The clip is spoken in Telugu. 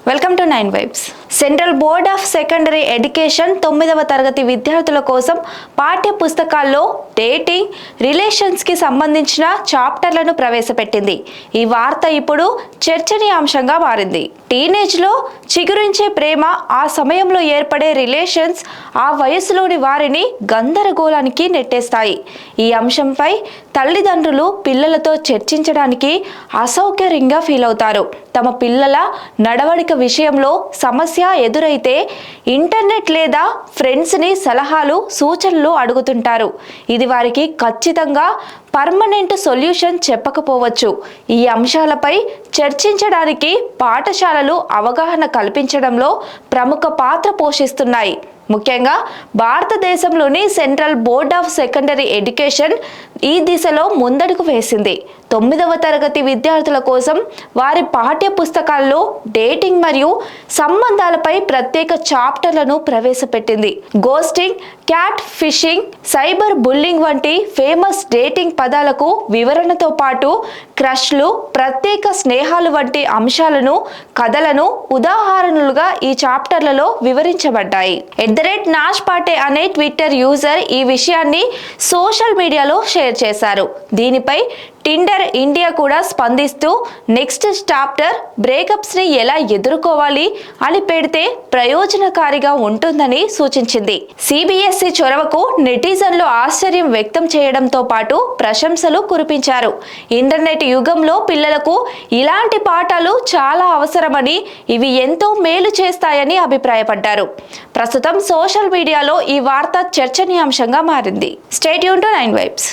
Welcome to 9 vibes. Central board of secondary education 9వ తరగతి విద్యార్థుల కోసం పాఠ్య పుస్తకాల్లో డేటింగ్, రిలేషన్స్ కి సంబంధించిన చాప్టర్లను ప్రవేశపెట్టింది. ఈ వార్త ఇప్పుడు చర్చనీయాంశంగా మారింది. టీనేజ్ లో చిగురించే ప్రేమ, ఆ సమయంలో ఏర్పడే రిలేషన్స్ ఆ వయసులోని వారిని గందరగోళానికి నెట్టేస్తాయి. ఈ అంశంపై తల్లిదండ్రులు పిల్లలతో చర్చించడానికి అసౌకర్యంగా ఫీల్ అవుతారు. తమ పిల్లల నడవడిక విషయంలో సమస్య ఎదురైతే ఇంటర్నెట్ లేదా ఫ్రెండ్స్ని సలహాలు, సూచనలు అడుగుతుంటారు. ఇది వారికి ఖచ్చితంగా పర్మనెంట్ సొల్యూషన్ చెప్పకపోవచ్చు. ఈ అంశాలపై చర్చించడానికి పాఠశాలలు అవగాహన కల్పించడంలో ప్రముఖ పాత్ర పోషిస్తున్నాయి. ముఖ్యంగా భారతదేశంలోని central board of secondary education ఈ దిశలో ముందడుగు వేసింది. 9వ తరగతి విద్యార్థుల కోసం వారి పాఠ్య పుస్తకాల్లో డేటింగ్ మరియు సంబంధాలపై ప్రత్యేక చాప్టర్లను ప్రవేశపెట్టింది. Ghosting, cat fishing, cyber bullying వంటి ఫేమస్ డేటింగ్ పదాలకు వివరణతో పాటు క్రష్లు, ప్రత్యేక స్నేహాలు వంటి అంశాలను, కథలను ఉదాహరణలుగా ఈ చాప్టర్లలో వివరించబడ్డాయి. @నాష్పాటే అనే ట్విట్టర్ యూజర్ ఈ విషయాన్ని సోషల్ మీడియాలో షేర్ చేశారు. దీనిపై టిండర్ ఇండియా కూడా స్పందిస్తూ నెక్స్ట్ చాప్టర్ బ్రేకప్స్ ని ఎలా ఎదుర్కోవాలి అని పెడితే ప్రయోజనకారిగా ఉంటుందని సూచించింది. సిబిఎస్ఈ చొరవకు నెటిజన్లు ఆశ్చర్యం వ్యక్తం చేయడంతో పాటు ప్రశంసలు కురిపించారు. ఇంటర్నెట్ యుగంలో పిల్లలకు ఇలాంటి పాఠాలు చాలా అవసరమని, ఇవి ఎంతో మేలు చేస్తాయని అభిప్రాయపడ్డారు. ప్రస్తుతం సోషల్ మీడియాలో ఈ వార్త చర్చనీయాంశంగా మారింది. Stay tune to 9 vibes.